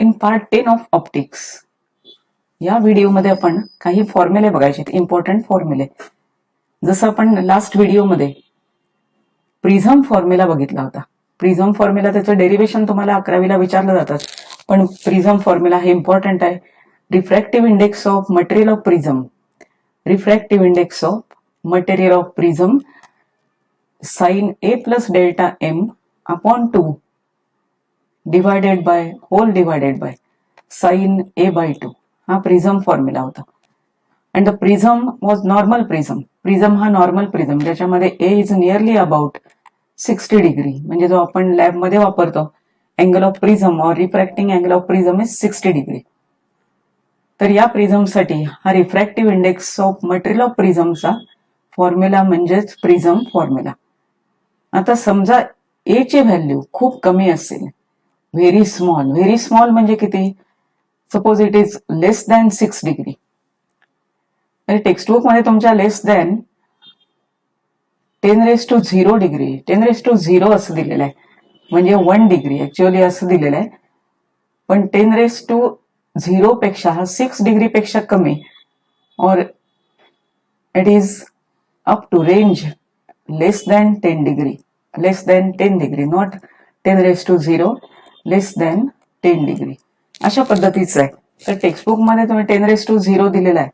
In part 10 of optics या व्हिडिओमध्ये आपण काही फॉर्म्युले बघायचे आहेत, इम्पॉर्टंट फॉर्म्युले. जसं आपण लास्ट व्हिडिओमध्ये प्रिझम फॉर्म्युला बघितला होता. प्रिझम फॉर्म्युला त्याचं डेरिव्हेशन तुम्हाला 11वीला विचारलं जातं, पण प्रिझम फॉर्म्युला हे इम्पॉर्टंट आहे. Refractive index of material of prism, refractive index of material of prism sine A plus delta M upon 2 divided by whole divided by sine A by 2 हा prism formula होता. And the prism was normal prism. Prism हा normal prism ज्याच्यामध्ये A is nearly about 60 degree, म्हणजे जो आपण लॅबमध्ये वापरतो angle of prism और refracting angle of prism is 60 degree. तर या प्रिझमसाठी हा refractive index of material of प्रिझमचा फॉर्म्युला म्हणजेच प्रिझम फॉर्म्युला. आता समजा ए ची व्हॅल्यू खूप कमी असेल, व्हेरी स्मॉल म्हणजे किती? Suppose it is less than 6 degree. Textbook मध्ये तुमच्या लेस दॅन 10⁻⁴ डिग्री, 10⁻⁴ असं दिलेलं आहे, म्हणजे 1 डिग्री ऍक्च्युअली असं दिलेलं आहे. पण 10⁻⁴ पेक्षा हा 6 डिग्री पेक्षा कमी, और it is up to range less than 10 degree, less than 10 degree, not 10⁻⁴, less than 10 degree अशा पद्धतीचं आहे. तर टेक्स्टबुक मध्ये तुम्ही 10⁻⁴ दिलेला आहे,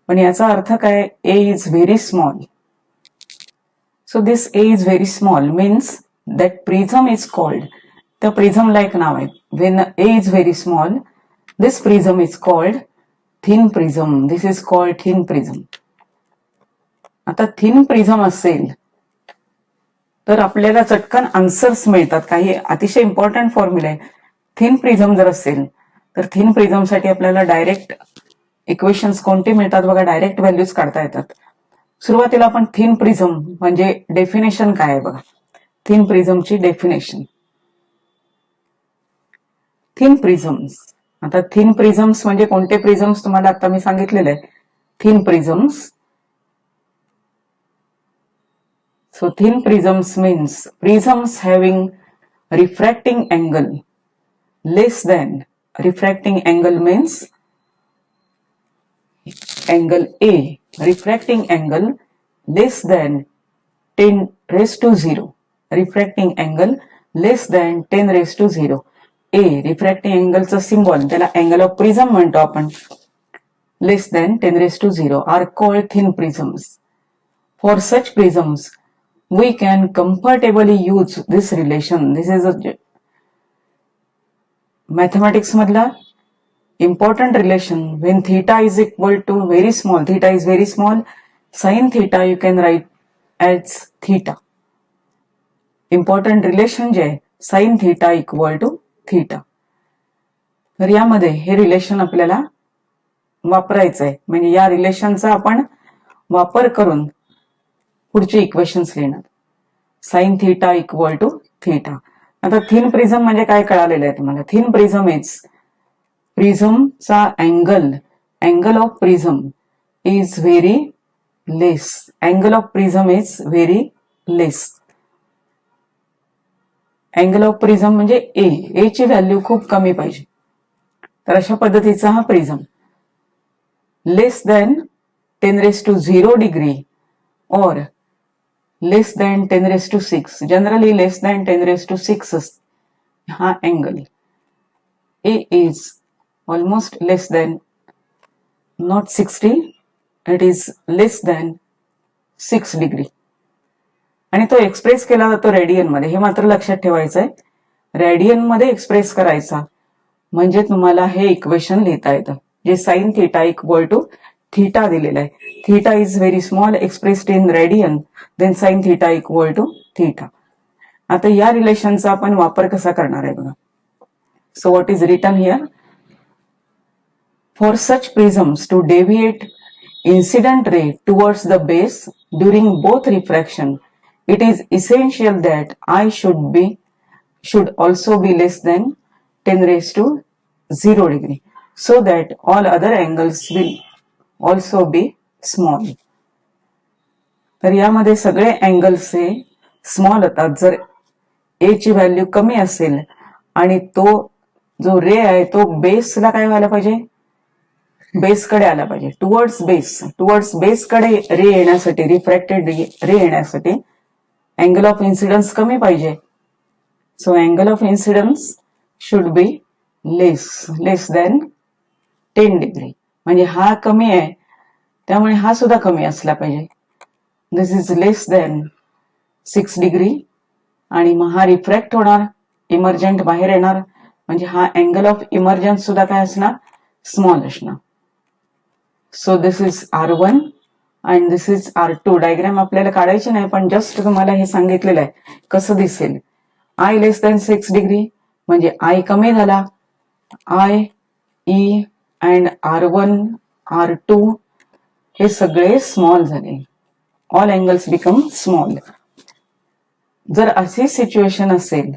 पण याचा अर्थ काय? A is very small. So this A is very small means that prism is called, त्या प्रिझमला एक नाव आहे. When A is very small this prism is called thin prism. This is called thin prism. आता thin prism असेल तर आपल्याला चटकन आन्सर्स मिळतात. काही अतिशय इम्पॉर्टंट फॉर्म्युला आहे. थिन प्रिझम जर असेल तर थिन प्रिझमसाठी आपल्याला डायरेक्ट इक्वेशन्स कोणते मिळतात बघा, डायरेक्ट व्हॅल्यूज काढता येतात. सुरुवातीला आपण थिन प्रिझम म्हणजे डेफिनेशन काय आहे बघा. थिन प्रिझमची डेफिनेशन, थिन प्रिझम्स. आता थिन प्रिझम्स म्हणजे कोणते प्रिझम्स तुम्हाला आता मी सांगितलेलं आहे. Thin prisms, so thin prisms means prisms having refracting angle less than, refracting angle means angle A, refracting angle less than 10⁻⁴, refracting angle less than 10⁻⁴. A refracting angle चा symbol, त्याला अँगल ऑफ प्रिझम म्हणतो आपण. Less than 10⁻⁴ are called thin prisms. For such prisms we can comfortably use this relation. This is a mathematics madla important relation. When theta is equal to very small, theta is very small, sin theta you can write as theta. Important relation जे sin theta equal to theta. तर यामध्ये हे relation आपल्याला वापरायचं आहे, म्हणजे या रिलेशनचा आपण वापर करून पुढचे इक्वेशन्स लिहिणार. Sine theta equal to theta. आता थिन प्रिझम म्हणजे काय कळालेलं आहे तुम्हाला. थिन प्रिझम इज प्रिझमचा angle of prism is very less. Angle of prism is very less. Angle of prism म्हणजे ए ची व्हॅल्यू खूप कमी पाहिजे. तर अशा पद्धतीचा हा प्रिझम. लेस दॅन 10⁻⁴ डिग्री और लेस दॅन 10⁻⁶, जनरली लेस दॅन 10⁻⁶ हा angle. A is almost less than not 60, it is less than 6 degree. आणि तो एक्सप्रेस केला जातो रेडियन मध्ये, हे मात्र लक्षात ठेवायचं आहे. रेडियन मध्ये एक्सप्रेस करायचा म्हणजे तुम्हाला हे इक्वेशन लिहिता येतं, जे sine theta equal to theta दिलेला आहे. Theta is very small expressed in radian, then sine theta equal to theta. आता या रिलेशनचा आपण वापर कसा करणार आहे बघा. So what is written here. For such prisms to deviate incident ray towards the base during both refraction, it is essential that I should also be less than 10⁻⁴ degree, so that all other angles will also be small. तर यामध्ये सगळे angles हे small होतात जर ए ची value कमी असेल आणि तो जो रे आहे तो बेसला काय व्हायला पाहिजे, बेसकडे आला पाहिजे, टुवर्ड्स बेसकडे रे येण्यासाठी, रिफ्रॅक्टेड रे येण्यासाठी अँगल ऑफ इन्सिडन्स कमी पाहिजे. So angle of incidence should be less than 10 degree. म्हणजे हा कमी आहे त्यामुळे हा सुद्धा कमी असला पाहिजे. दिस इज लेस दॅन 6 डिग्री. आणि मग हा रिफ्रॅक्ट होणार, इमर्जंट बाहेर येणार, म्हणजे हा अँगल ऑफ इमर्जन्स सुद्धा काय असणार, स्मॉल असणार. So this is R1 and this is R2. Diagram आपल्याला काढायची नाही, पण जस्ट तुम्हाला हे सांगितलेलं आहे कसं दिसेल. I लेस दॅन 6 डिग्री म्हणजे I कमी झाला, I, E and R1, R2 हे सगळे स्मॉल झाले. All angles become small. जर अशी सिच्युएशन असेल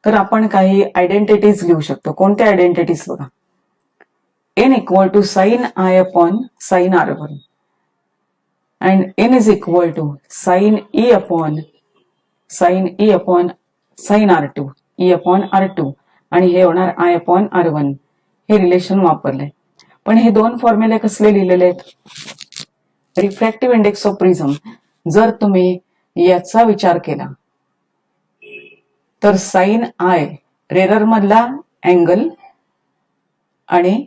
तर आपण काही आयडेंटिटीज लिहू शकतो. कोणत्या आयडेंटिटीज बघा. n equal to sine I upon sine R1 and n is equal to sine E upon sine R2, E upon R2 आणि हे होणार I अपॉन R1. हे रिलेशन वापरलंय. पण हे दोन फॉर्म्युले कसले लिहिलेले आहेत. रिफ्रॅक्टिव्ह इंडेक्स ऑफ प्रिझम जर तुम्ही याचा विचार केला तर साइन I रेरर मधला अँगल आणि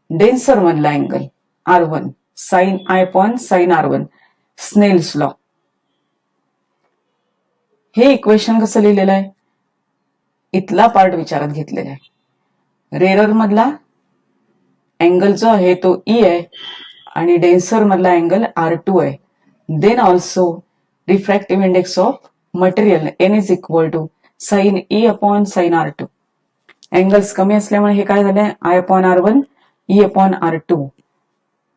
डेन्सर मधला angle R1, sine I upon sine R1, Snell's law. हे इक्वेशन कसं लिहिलेलं आहे, इथला पार्ट विचारात घेतलेला आहे. रेरर मधला अँगल जो आहे तो E आहे आणि डेन्सर मधला अँगल R2 आहे. Then also refractive index of material n is equal to sine E upon sine R2. Angles कमी असल्यामुळे हे काय झालंय, I upon R1, E upon R2.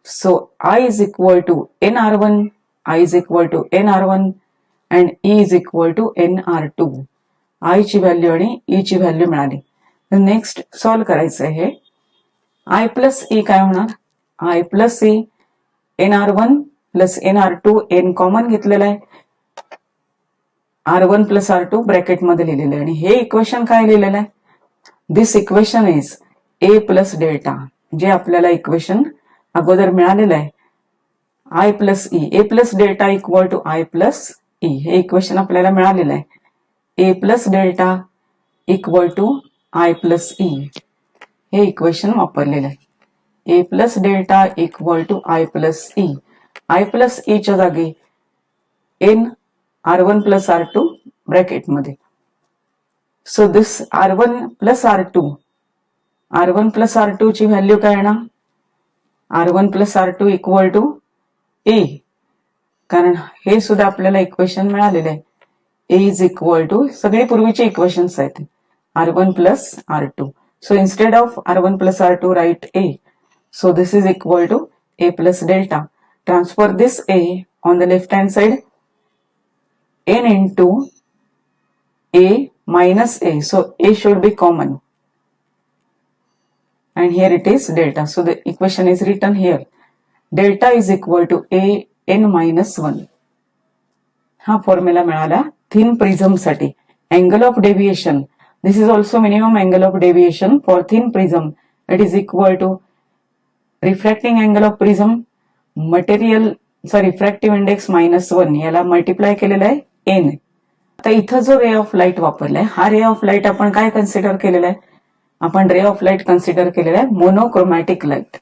So I is equal to nR1, I is equal to nR1 and E is equal to nR2. I ची value आणि E ची value मिळाली. Next solve करायचं आहे. I प्लस E काय होणार, I plus E nR1 plus nR2, n common घेतलेला आहे, R1 प्लस R2 ब्रॅकेट मध्ये लिहिलेलं आहे. आणि हे इक्वेशन काय लिहिलेलं आहे, this equation is A plus delta, जे आपल्याला इक्वेशन अगोदर मिळालेलं आहे. I plus E, A plus delta equal to I plus E. हे इक्वेशन आपल्याला मिळालेलं आहे. A plus delta equal to I plus E. हे इक्वेशन वापरलेलं आहे. A plus delta equal to I plus E. I plus E च्या जागी n R1 plus R2 bracket मध्ये. So this R1 plus R2 ची व्हॅल्यू काय येणार, R1 plus R2 equal to A. कारण हे सुद्धा आपल्याला इक्वेशन मिळालेलं आहे. A इज इक्वल टू, सगळे पूर्वीचे इक्वेशन्स आहेत, R1 plus R2. So instead of R1 plus R2 write A. So this is equal to A plus delta. Transfer this A on the left hand side, n into A minus A. So A should be common. And here it is delta. So the equation is written here. Delta is equal to A n minus 1. हा formula मिळाला thin prism साठी. Angle of deviation, this is also minimum angle of deviation for thin prism. It is equal to refracting angle of prism material refractive index minus 1 याला multiply केलेला आहे n. आता इथं जो ray of light वापरलाय, हा ray of light आपण काय कन्सिडर केलेला आहे, आपण रे ऑफ लाईट कन्सिडर केलेला आहे मोनोक्रोमॅटिक लाईट.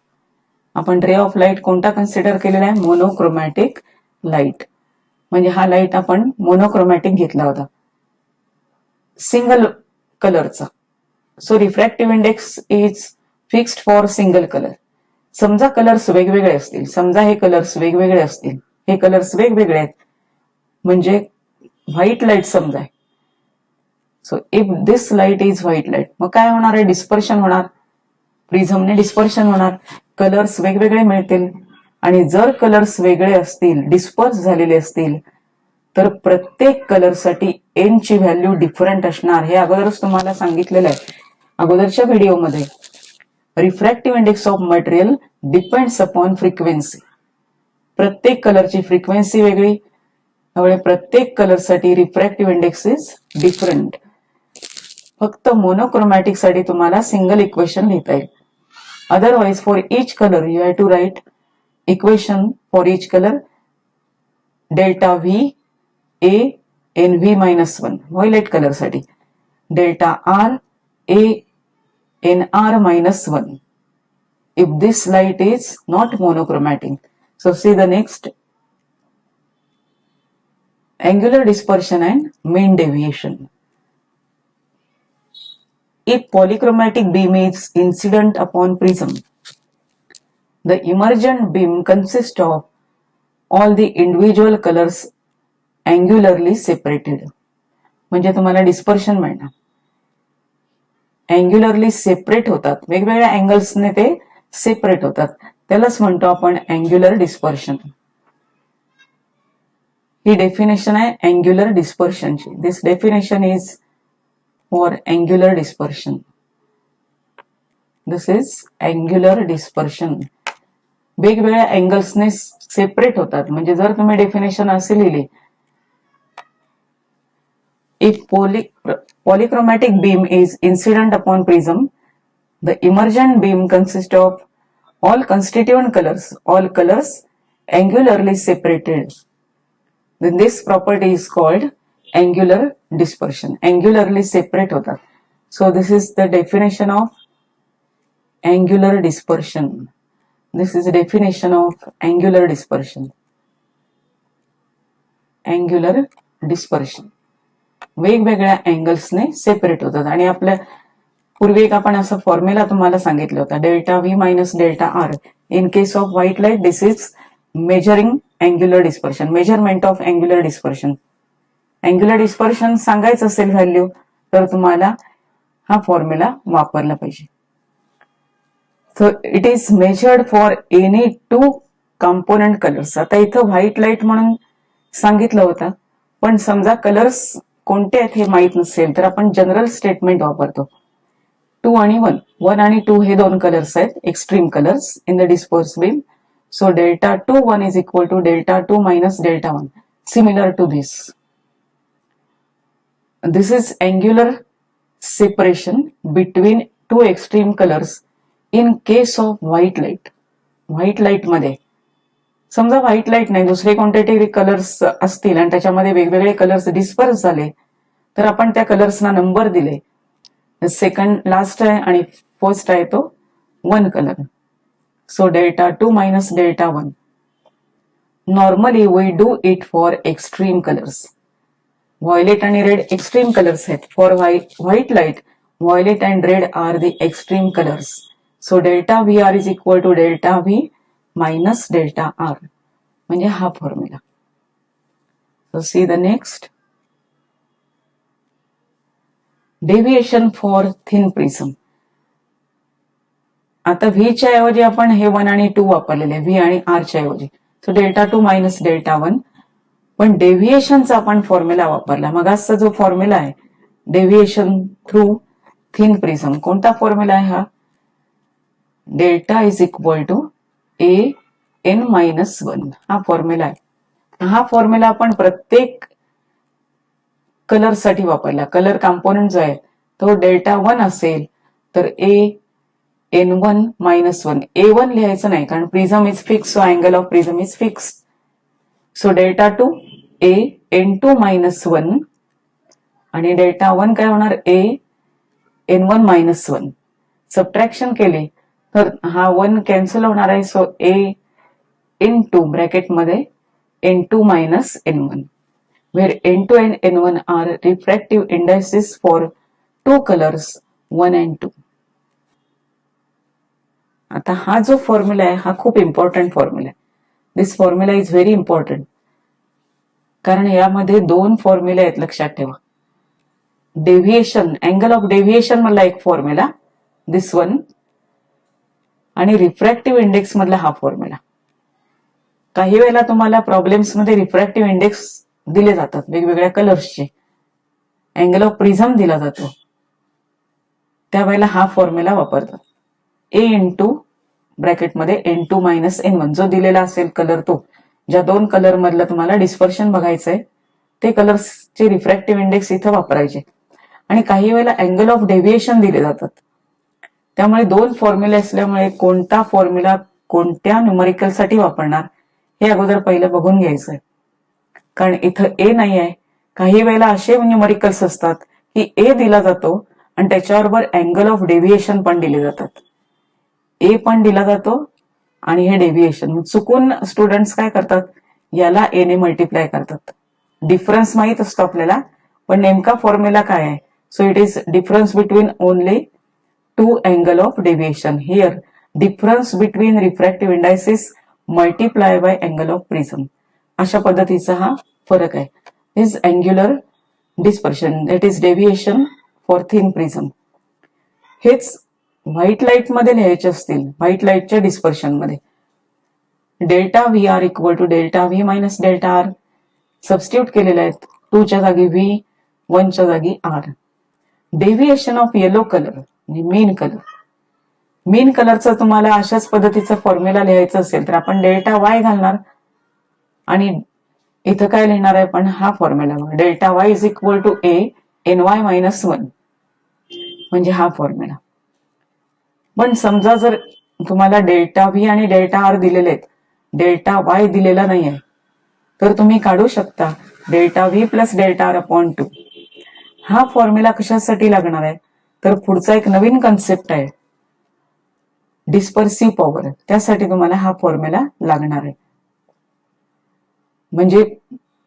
आपण रे ऑफ लाईट कोणता कन्सिडर केलेला आहे, मोनोक्रोमॅटिक लाईट. म्हणजे हा लाईट आपण मोनोक्रोमॅटिक घेतला होता, सिंगल कलरचा. So refractive index is fixed for single colour. समजा कलर्स वेगवेगळे असतील, समजा हे कलर्स वेगवेगळे असतील, हे कलर्स वेगवेगळे आहेत, म्हणजे व्हाईट लाईट समजा आहे. So if this light is white light, मग काय होणार आहे, डिस्पर्शन होणार, प्रिझमने डिस्पर्शन होणार, कलर्स वेगवेगळे मिळतील. आणि जर कलर्स वेगळे असतील, डिस्पर्स झालेले असतील, तर प्रत्येक कलरसाठी एन ची व्हॅल्यू डिफरंट असणार. हे अगोदरच तुम्हाला सांगितलेलं आहे अगोदरच्या व्हिडिओमध्ये. Refractive index of material depends upon frequency. प्रत्येक कलरची फ्रिक्वेन्सी वेगळी, त्यामुळे प्रत्येक कलरसाठी रिफ्रॅक्टिव्ह इंडेक्स इज डिफरंट. फक्त मोनोक्रोमॅटिक साठी तुम्हाला सिंगल इक्वेशन लिहिता येईल. Otherwise for each colour you have to write equation for each colour delta V A N V -1 violet colour साठी, delta R A N R -1 if this light is not monochromatic. So see the next, angular dispersion and mean deviation. If polychromatic beam is incident upon prism, the emergent beam consists of all the individual colors angularly separated. म्हणजे तुम्हाला dispersion मिळणार. अँग्युलरली separate होतात, वेगवेगळ्या अँगल्सने ते separate होतात, त्यालाच म्हणतो आपण अँग्युलर डिस्पर्शन. ही डेफिनेशन आहे अँग्युलर डिस्पर्शनची. This definition is for angular dispersion. This is angular dispersion. वेगवेगळ्या अँगल्सने सेपरेट होतात. म्हणजे जर तुम्ही डेफिनेशन असे लिहिली, if polychromatic beam is incident upon prism, the emergent beam consists of all constituent colors angularly separated. Then this property is called angular dispersion. Angularly separate होतात. So this is the definition of angular dispersion. This is the definition of angular dispersion. Angular dispersion. वेगवेगळ्या अँगल्सने separate होतात. आणि आपल्या पूर्वी एक आपण असं फॉर्म्युला तुम्हाला सांगितलं होता, delta V minus delta R. In case of white light this is measuring angular dispersion, measurement of angular dispersion. Angular dispersion सांगायचं असेल व्हॅल्यू तर तुम्हाला हा फॉर्म्युला वापरला पाहिजे. So it is measured for any 2 component colours. आता इथं white light म्हणून सांगितलं होतं, पण समजा कलर्स कोणते आहेत हे माहित नसेल तर आपण जनरल स्टेटमेंट वापरतो. 2 आणि 1. 1 आणि 2 हे 2 कलर्स आहेत, extreme colours in the disperse beam. So delta 2 is equal to delta 2 minus delta 1. Similar to this. This is angular separation between 2 extreme colours in case of white light. White light मध्ये समजा white light नाही, दुसरे कोणते colours असतील आणि त्याच्यामध्ये वेगवेगळे colours disperse झाले तर आपण त्या कलर्सना नंबर दिले. सेकंड लास्ट आहे आणि फर्स्ट आहे तो 1 colour. So delta 2 minus delta 1. Normally we do it for extreme colours. Violet आणि रेड एक्स्ट्रीम कलर्स आहेत. For white light violet and red are the extreme colours. So delta V R is equal to delta V minus delta R. म्हणजे हा formula. So see the next, deviation for thin prism. आता व्हीच्या ऐवजी आपण हे 1 आणि 2 वापरलेले, V आणि आरच्या ऐवजी. So delta 2 minus delta 1. पण डेव्हिएशनचा आपण फॉर्म्युला वापरला. मग असा जो फॉर्म्युला आहे डेव्हिएशन थ्रू थिन प्रिझम, कोणता फॉर्म्युला आहे हा? Delta is equal to A N -1 हा फॉर्म्युला आहे. हा फॉर्म्युला आपण प्रत्येक कलर साठी वापरला. कलर कंपोनेंट जो आहे तो डेल्टा 1 असेल तर ए एन 1 -1. A1 लिहायचं नाही कारण prism is fix. So angle of prism is fix. So delta 2 A N 2 -1 आणि डेल्टा 1 काय होणार? A N 1 -1. सबट्रॅक्शन केली तर हा 1 कॅन्सल होणार आहे. So A in 2 ब्रॅकेटमध्ये n2 minus n1, where n2 and n1 are refractive indices for 2 colors 1 and 2. आता हा जो फॉर्म्युला आहे हा खूप इम्पॉर्टंट फॉर्म्युला आहे. दिस फॉर्म्युला इज व्हेरी इम्पॉर्टंट कारण यामध्ये 2 फॉर्म्युले आहेत, लक्षात ठेवा. डेव्हिएशन, अँगल ऑफ डेव्हिएशन मधला एक फॉर्म्युला दिस वन आणि रिफ्रॅक्टिव्ह इंडेक्स मधला हा फॉर्म्युला. काही वेळेला तुम्हाला प्रॉब्लेम्स मध्ये रिफ्रॅक्टिव्ह इंडेक्स दिले जातात वेगवेगळ्या कलर्सचे, अँगल ऑफ प्रिझम दिला जातो, त्यावेळेला हा फॉर्म्युला वापरतात. ए इंटू ब्रॅकेटमध्ये n2 मायनस n1 जो दिलेला असेल कलर, तो ज्या 2 कलर मधलं तुम्हाला डिस्पर्शन बघायचंय ते कलर्सचे रिफ्रॅक्टिव्ह इंडेक्स इथं वापरायचे आणि काही वेळेला अँगल ऑफ डेव्हिएशन दिले जातात. त्यामुळे दोन फॉर्म्युले असल्यामुळे कोणता फॉर्म्युला कोणत्या न्यूमरिकल साठी वापरणार हे अगोदर पहिलं बघून घ्यायचंय. कारण इथं ए नाही आहे. काही वेळेला असे न्यूमरिकल्स असतात की ए दिला जातो आणि त्याच्याबरोबर अँगल ऑफ डेव्हिएशन पण दिले जातात. ए पण दिला जातो आणि हे डेव्हिएशन. चुकून स्टुडंट्स काय करतात, याला ए ने मल्टिप्लाय करतात. डिफरन्स माहित असतो आपल्याला, पण नेमका फॉर्म्युला काय आहे. So it is difference between only two angle of deviation. Here difference between refractive indices multiply by angle of prism. अशा पद्धतीचा हा फरक आहे. Is angular dispersion, that is deviation for thin prism. हेच व्हाईट लाईट मध्ये लिहायचे असतील, white लाईटच्या डिस्पर्शन मध्ये delta V R equal to delta V minus delta R substitute केलेले आहेत. 2 च्या जागी व्ही, 1 च्या जागी R. Deviation of yellow colour म्हणजे मीन कलर. मीन कलरचा तुम्हाला अशाच पद्धतीचा फॉर्म्युला लिहायचा असेल तर आपण डेल्टा वाय घालणार आणि इथं काय लिहिणार आहे पण हा formula delta Y is equal to A N Y minus 1 म्हणजे हा फॉर्म्युला. पण समजा जर तुम्हाला डेल्टा व्ही आणि डेल्टा आर दिलेले आहेत, डेल्टा वाय दिलेला नाही आहे, तर तुम्ही काढू शकता delta V plus delta R upon 2. हा फॉर्म्युला कशासाठी लागणार आहे तर पुढचा एक नवीन कन्सेप्ट आहे डिस्पर्सिव्ह पॉवर. त्यासाठी तुम्हाला हा फॉर्म्युला लागणार आहे. म्हणजे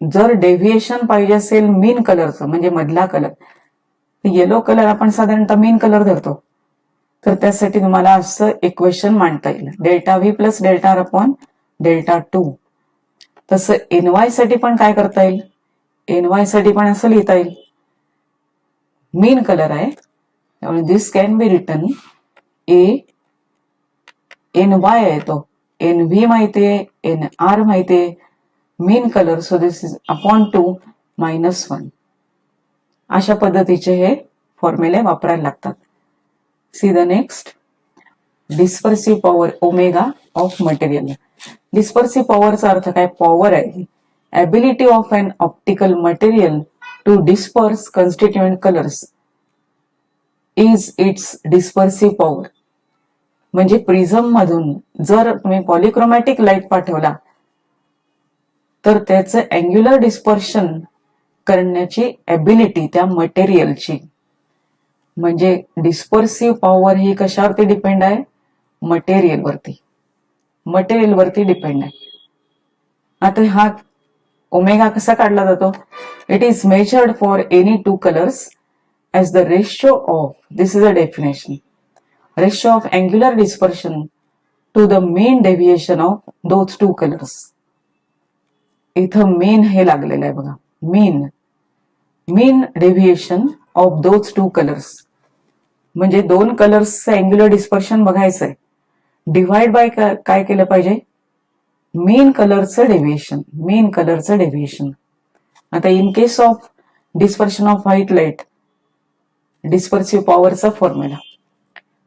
जर डेव्हिएशन पाहिजे असेल मीन कलरचं म्हणजे मधला कलर, येलो कलर आपण साधारणतः मीन कलर धरतो, तर त्यासाठी तुम्हाला असं इक्वेशन मांडता येईल delta V plus delta R upon delta 2. तसं एन वाय साठी पण काय करता येईल, एन वाय साठी पण असं लिहिता येईल. मीन कलर आहे त्यामुळे this can be written A N Y आहे, तो एन व्ही माहितीये, एन आर माहितीये, mean colour so this is upon 2 minus 1. अशा पद्धतीचे हे फॉर्म्युले वापरायला लागतात. See the next dispersive power omega of material. Dispersive पॉवरचा अर्थ काय, पॉवर आहे ability of an optical material to disperse constituent colours is its dispersive power. म्हणजे प्रिझम मधून जर तुम्ही पॉलिक्रोमॅटिक लाईट पाठवला तर त्याचं अँग्युलर डिस्पर्शन करण्याची ॲबिलिटी त्या मटेरियलची, म्हणजे डिस्पर्सिव्ह पॉवर ही कशावरती डिपेंड आहे, मटेरियलवरती डिपेंड आहे. आता हा ओमेगा कसा काढला जातो, it is measured for any two colours as the ratio of, this is a definition, ratio of angular dispersion to the mean deviation of those two colors. इथं mean हे लागलेलं आहे बघा, mean deviation of those two colors. म्हणजे दोन कलर्सचं angular dispersion बघायचंय, divide by काय केलं पाहिजे, मीन कलरचं डेव्हिएशन. आता in case of dispersion of white light dispersive पॉवरचा फॉर्म्युला,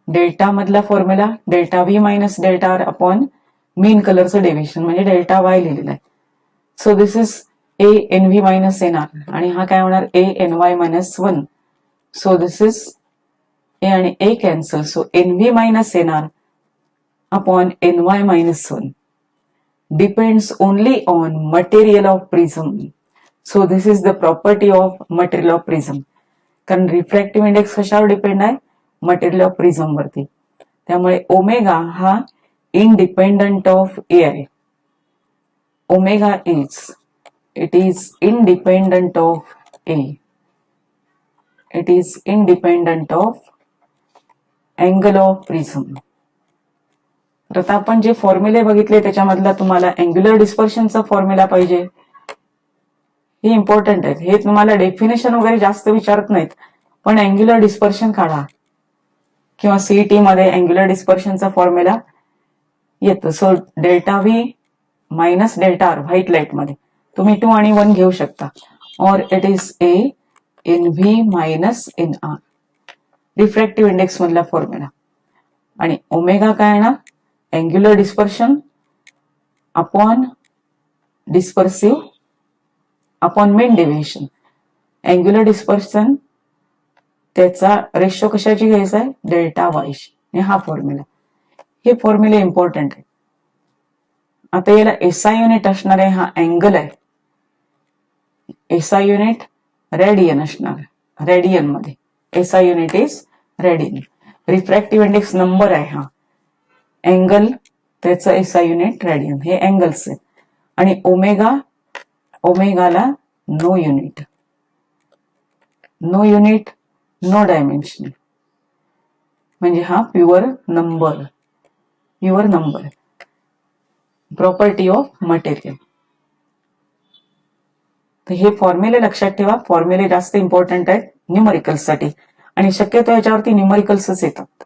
डेल्टा मधला formula delta V minus delta R upon mean कलरचं डेव्हिएशन म्हणजे डेल्टा वाय लिहिलेला आहे. So this is A N V minus N R आणि हा काय होणार A N Y minus 1. So this is A आणि A cancel, so N V minus N R upon N Y minus 1 depends only on material of prism. So this is the property of material of prism. कारण refractive index कशावर depend आहे, material of prism वरती. त्यामुळे omega हा independent of A आहे. Omega it is independent of A, it is independent of angle of prism. तर आता आपण जे फॉर्म्युले बघितले त्याच्यामधला तुम्हाला अँग्युलर डिस्पर्शनचा फॉर्म्युला पाहिजे, हे इम्पॉर्टंट आहेत. हे तुम्हाला डेफिनेशन वगैरे जास्त विचारत नाहीत, पण अँग्युलर डिस्पर्शन काढा किंवा सीईटी मध्ये अँग्युलर डिस्पर्शनचा फॉर्म्युला येतो. So delta V minus delta R white light मध्ये तुम्ही 2 आणि 1 घेऊ शकता, और it is A N V minus N R refractive index मधला फॉर्म्युला. आणि ओमेगा काय आहे ना, angular dispersion upon dispersive upon mean deviation. Angular dispersion त्याचा रेशो कशाची घ्यायचा आहे, डेल्टा वायशी. हा फॉर्म्युला, हे फॉर्म्युले इम्पॉर्टंट आहे. आता याला एसआय युनिट असणार आहे, हा अँगल आहे. एसआय युनिट रेडियन असणार, रेडियन मध्ये SI unit is radian. Refractive index number आहे हा, अँगल त्याचं एसआय युनिट रेडियन, हे अँगल्स आहे. आणि ओमेगा, ओमेगाला no unit, no unit no dimension, म्हणजे हा pure number, pure number, property of material. तर हे फॉर्म्युले लक्षात ठेवा. फॉर्म्युले जास्त इम्पॉर्टंट आहेत न्यूमरिकल्स साठी, आणि शक्यतो याच्यावरती न्यूमरिकल्सच येतात.